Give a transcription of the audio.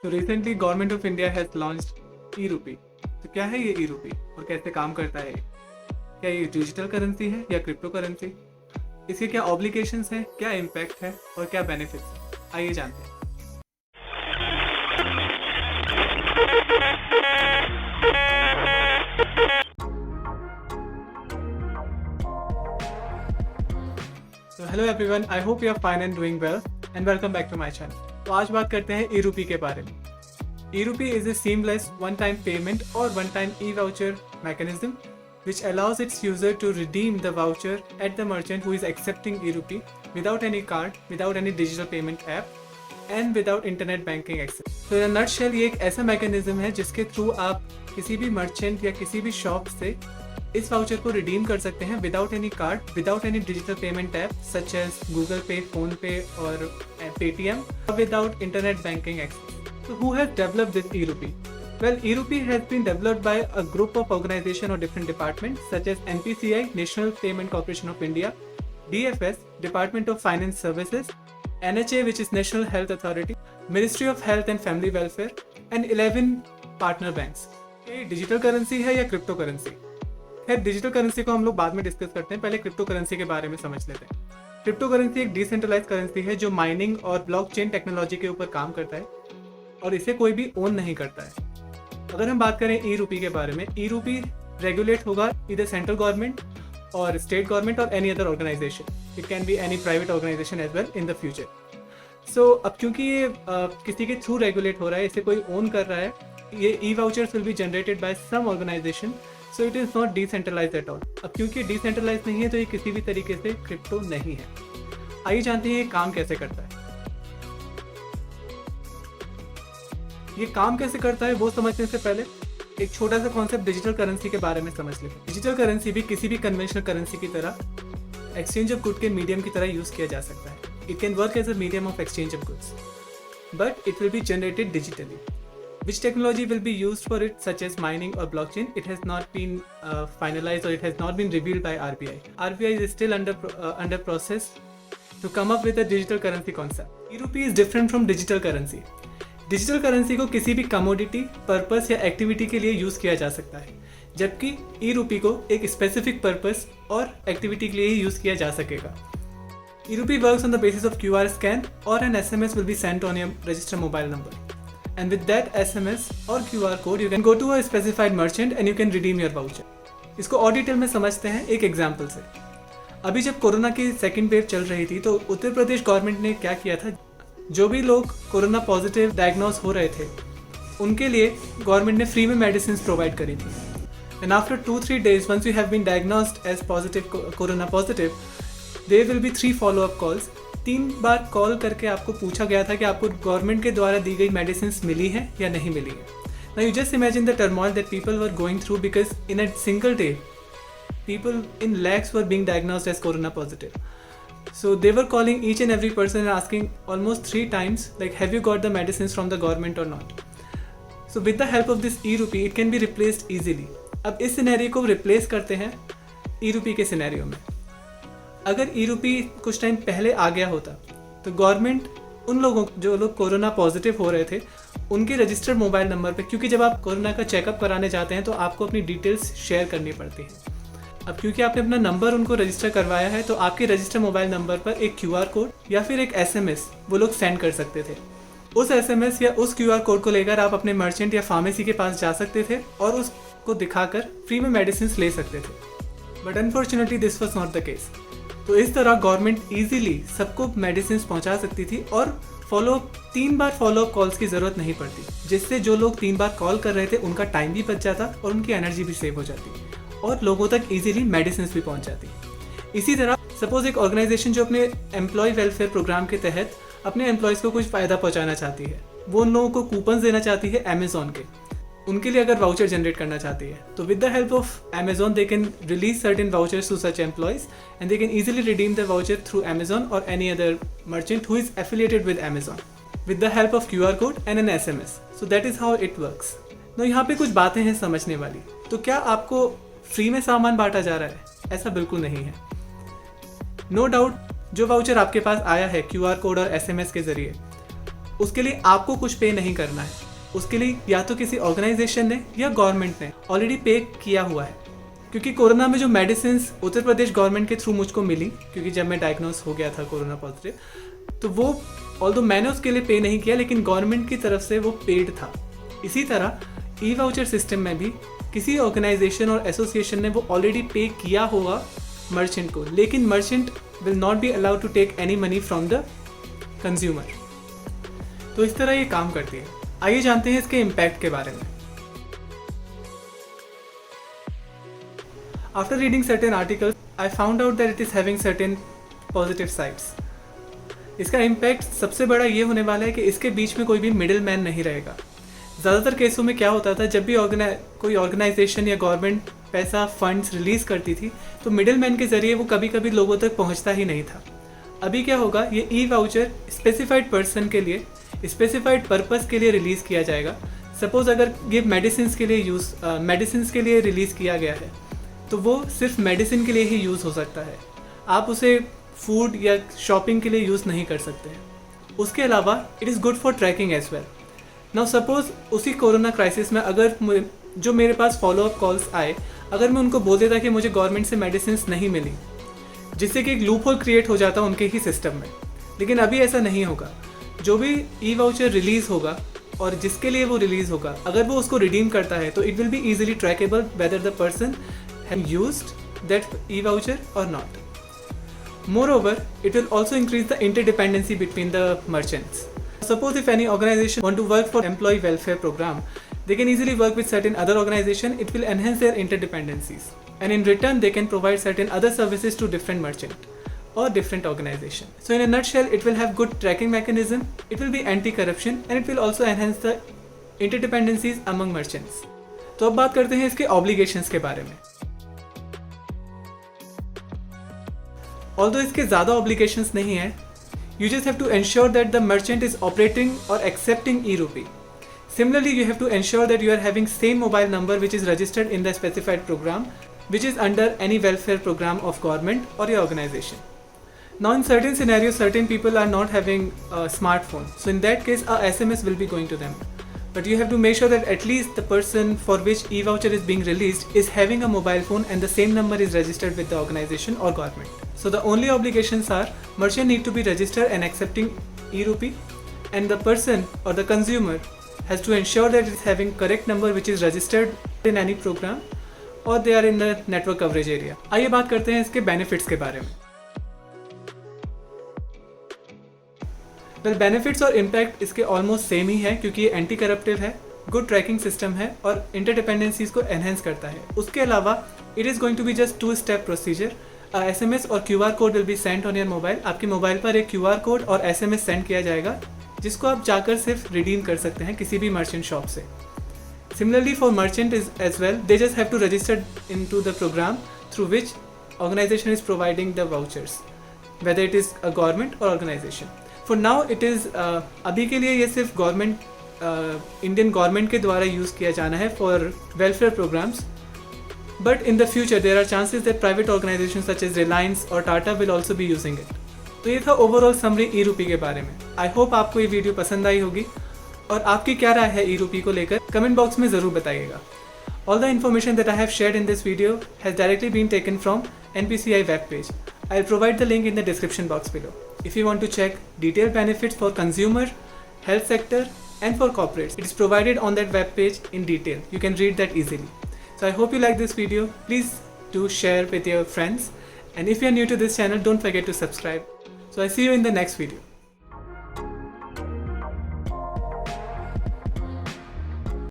तो recently government of India has launched e rupee. तो क्या है ये ई रूपी और कैसे काम करता है? क्या ये डिजिटल करेंसी है या क्रिप्टो करेंसी? इसके क्या ऑब्लिगेशंस हैं, क्या इम्पैक्ट है और क्या बेनिफिट्स हैं? आइए जानते हैं। तो hello everyone, I hope you are fine and doing well and welcome back to my channel. तो आज बात करते हैं ई रूपी के बारे में। E rupee is a seamless one time payment और one time e voucher mechanism which allows its user to redeem the voucher at the merchant who is accepting e-rupee without any card, without any digital payment app and without internet banking access. So in a nutshell, ये एक ऐसा mechanism है जिसके through आप किसी भी merchant या किसी भी शॉप से इस वाउचर को रिडीम कर सकते हैं without any card, without any digital payment app such as Google Pay, PhonePe और Paytm, without internet banking access. So who has developed this e-rupee? Well, e-rupee has been developed by a group of organizations or different departments such as NPCI, National Payment Corporation of India, DFS, Department of Finance Services, NHA, which is National Health Authority, Ministry of Health and Family Welfare, and 11 partner banks. ये digital currency है या crypto currency? खैर, digital currency को हम लोग बाद में discuss करते हैं, पहले क्रिप्टो करेंसी के बारे में समझ लेते हैं. क्रिप्टो करेंसी एक डिसेंट्रलाइज करेंसी है जो माइनिंग और ब्लॉकचेन टेक्नोलॉजी के ऊपर काम करता है और इसे कोई भी ओन नहीं करता है. अगर हम बात करें ई रूपी के बारे में, ई रूपी रेगुलेट होगा इधर सेंट्रल गवर्नमेंट और स्टेट गवर्नमेंट और any other organisation. It can be any private organisation as well in the future. So अब क्योंकि ये किसी के थ्रू रेगुलेट हो रहा है, इसे कोई ओन कर रहा है, ये e vouchers will be generated by some organisation, so it is not decentralised at all. अब क्योंकि डिसेंट्रलाइज नहीं है तो ये किसी भी तरीके से क्रिप्टो नहीं है. आइए जानते हैं ये काम कैसे करता है. ये काम कैसे करता है वो समझने से पहले एक छोटा सा कॉन्सेप्ट डिजिटल करेंसी के बारे में समझ लेते हैं. डिजिटल करेंसी भी किसी भी कन्वेंशनल करेंसी की तरह एक्सचेंज ऑफ गुड के मीडियम की तरह यूज किया जा सकता है. It can work as a medium of exchange of goods, but it will be generated digitally. Which technology will be used for it, such as mining or blockchain, it has not been finalized or it has not been revealed by RBI. RBI is still under process to come up with a digital currency concept. E-rupee is different from digital currency. Digital currency को किसी भी commodity, purpose या activity के लिए use किया जा सकता है, जबकि ई रूपी को एक स्पेसिफिक पर्पस और एक्टिविटी के लिए ही यूज़ किया जा सकेगा. E rupee works on the basis of QR scan और an SMS will be sent on your register mobile number. And with that SMS or QR code, you can go to a specified merchant and you can redeem your voucher. इसको और detail में समझते हैं एक example से. अभी जब corona की सेकेंड वेव चल रही थी तो उत्तर प्रदेश गवर्नमेंट ने क्या किया था, जो भी लोग कोरोना पॉजिटिव डायग्नोज हो रहे थे उनके लिए गवर्नमेंट ने फ्री में मेडिसिन प्रोवाइड करी थी. And after 2-3 days, once you have been diagnosed as positive corona positive, there will be 3 follow-up calls. 3 bar call करके आपको पूछा गया था कि आपको गवर्नमेंट के द्वारा दी गई मेडिसिन मिली है या नहीं मिली है. Now you just imagine the turmoil that people were going through because in a single day, people in lakhs were being diagnosed as corona positive. So they were calling each and every person and asking almost 3 times like, have you got the medicines from the government or not? So with the help of this e-rupee, it can be replaced easily. अब इस scenario को replace करते हैं e-rupee के scenario में. अगर ई रूपी कुछ टाइम पहले आ गया होता तो गवर्नमेंट उन लोगों जो लोग कोरोना पॉजिटिव हो रहे थे उनके रजिस्टर्ड मोबाइल नंबर पे, क्योंकि जब आप कोरोना का चेकअप कराने जाते हैं तो आपको अपनी डिटेल्स शेयर करनी पड़ती है. अब क्योंकि आपने अपना नंबर उनको रजिस्टर करवाया है तो आपके रजिस्टर्ड मोबाइल नंबर पर एक QR कोड या फिर एक SMS वो लोग सेंड कर सकते थे. उस SMS या उस QR कोड को लेकर आप अपने मर्चेंट या फार्मेसी के पास जा सकते थे और उसको दिखाकर फ्री में मेडिसिन ले सकते थे. But unfortunately this was not the case. तो इस तरह गवर्नमेंट इजीली सबको मेडिसिन पहुंचा सकती थी और 3 बार फॉलोअप कॉल्स की ज़रूरत नहीं पड़ती, जिससे जो लोग 3 बार कॉल कर रहे थे उनका टाइम भी बच जाता और उनकी एनर्जी भी सेव हो जाती और लोगों तक इजीली मेडिसिन भी पहुंच जाती. इसी तरह सपोज एक ऑर्गेनाइजेशन जो अपने एम्प्लॉय वेलफेयर प्रोग्राम के तहत अपने एम्प्लॉयज़ को कुछ फ़ायदा पहुँचाना चाहती है, वो उन लोगों को कूपन्स देना चाहती है अमेजोन के, उनके लिए अगर वाउचर जनरेट करना चाहती है तो with the help of Amazon they can release certain vouchers to such employees and they can easily redeem the voucher through Amazon or any other merchant who is affiliated with Amazon with the help of QR code and an SMS. So that is how it works. Now यहाँ पे कुछ बातें हैं समझने वाली. तो क्या आपको फ्री में सामान बांटा जा रहा है? ऐसा बिल्कुल नहीं है. नो डाउट जो वाउचर आपके पास आया है QR कोड और SMS के जरिए, उसके लिए आपको कुछ पे नहीं करना है, उसके लिए या तो किसी ऑर्गेनाइजेशन ने या गवर्नमेंट ने ऑलरेडी पे किया हुआ है। क्योंकि कोरोना में जो मेडिसिन उत्तर प्रदेश गवर्नमेंट के थ्रू मुझको मिली, क्योंकि जब मैं डायग्नोस हो गया था कोरोना पॉजिटिव, तो वो ऑल्दो मैंने उसके लिए पे नहीं किया, लेकिन गवर्नमेंट की तरफ से वो पेड था। इसी तरह ई वाउचर सिस्टम में भी किसी ऑर्गेनाइजेशन और एसोसिएशन ने वो ऑलरेडी पे किया होगा मर्चेंट को, लेकिन merchant will not be allowed to take any money from the consumer. तो इस तरह ये काम करती है। आइए जानते हैं इसके इम्पैक्ट के बारे में। After reading certain articles, I found out that it is having certain positive sides. इसका इम्पैक्ट सबसे बड़ा ये होने वाला है कि इसके बीच में कोई भी मिडिल मैन नहीं रहेगा। ज़्यादातर केसों में क्या होता था, जब भी कोई ऑर्गेनाइजेशन या गवर्नमेंट पैसा फंड्स रिलीज़ करती थी तो मिडिल मैन के ज़रिए वो कभी कभी लोगों तक पहुंचता ही नहीं था। अभी क्या होगा, ये ई वाउचर स्पेसिफाइड पर्सन के लिए, स्पेसिफाइड पर्पस के लिए रिलीज़ किया जाएगा। सपोज़ अगर ये मेडिसिन के लिए रिलीज़ किया गया है तो वो सिर्फ मेडिसिन के लिए ही यूज़ हो सकता है, आप उसे फूड या शॉपिंग के लिए यूज़ नहीं कर सकते हैं। उसके अलावा it is good for tracking as well. Now suppose उसी कोरोना क्राइसिस में अगर जो मेरे पास फॉलोअप कॉल्स आए, अगर मैं उनको बोल देता कि मुझे गवर्नमेंट से मेडिसिन नहीं मिली, जिससे कि एक लूप होल क्रिएट हो जाता उनके ही सिस्टम में। लेकिन अभी ऐसा नहीं होगा। जो भी ई वाउचर रिलीज़ होगा और जिसके लिए वो रिलीज़ होगा, अगर वो उसको रिडीम करता है तो it will be easily trackable whether the person have used that e-voucher or not. Moreover, it will also increase the interdependency between the merchants. Suppose if any organization want to work for employee welfare program, they can easily work with certain other organization. It will enhance their interdependencies, and in return they can provide certain other services to different merchant or different organization. So in a nutshell, it will have good tracking mechanism, it will be anti-corruption, and it will also enhance the interdependencies among merchants. तो अब बात करते हैं इसके obligations के बारे में। Although इसके ज़्यादा obligations नहीं है, you just have to ensure that the merchant is operating or accepting e-rupee. Similarly, you have to ensure that you are having same mobile number which is registered in the specified program, which is under any welfare program of government or your organization. Now in certain scenarios, certain people are not having a smartphone. So in that case, a SMS will be going to them. But you have to make sure that at least the person for which e-voucher is being released is having a mobile phone and the same number is registered with the organization or government. So the only obligations are, merchant need to be registered and accepting e-rupee, and the person or the consumer has to ensure that it is having correct number which is registered in any program or they are in the network coverage area. आइए बात करते हैं इसके benefits के बारे में। Well benefits और impact इसके ऑलमोस्ट सेम ही है, क्योंकि ये एंटी करप्टिव है, गुड ट्रैकिंग सिस्टम है और इंटरडिपेंडेंसीज को एनहेंस करता है। उसके अलावा it is going to be just 2 step procedure. SMS और QR code will be sent on your mobile. आपके मोबाइल पर एक QR कोड और SMS सेंड किया जाएगा, जिसको आप जाकर सिर्फ रिडीम कर सकते हैं किसी भी मर्चेंट शॉप से। Similarly for merchant is as well, they just have to register into the programme through which organisation is providing the vouchers, whether it is a government और organisation. For now it is अभी के लिए ये सिर्फ government, Indian government के द्वारा use किया जाना है for welfare programmes, but in the future there are chances that private organisation such as Reliance और Tata will also be using इट। तो ये था ओवरऑल समरी ई-रूपी के बारे में। आई होप आपको ये वीडियो पसंद आई होगी और आपकी क्या राय है ई-रूपी को लेकर, कमेंट बॉक्स में ज़रूर बताइएगा। All the information that I have shared in this video has directly been taken from NPCI web page. I'll provide the link in the description box below. If you want to check detailed benefits for consumer, health sector and for corporates, it is provided on that web page in detail. You can read that easily. So I hope you like this video. Please do share with your friends. And if you are new to this channel, don't forget to subscribe. So I see you in the next video.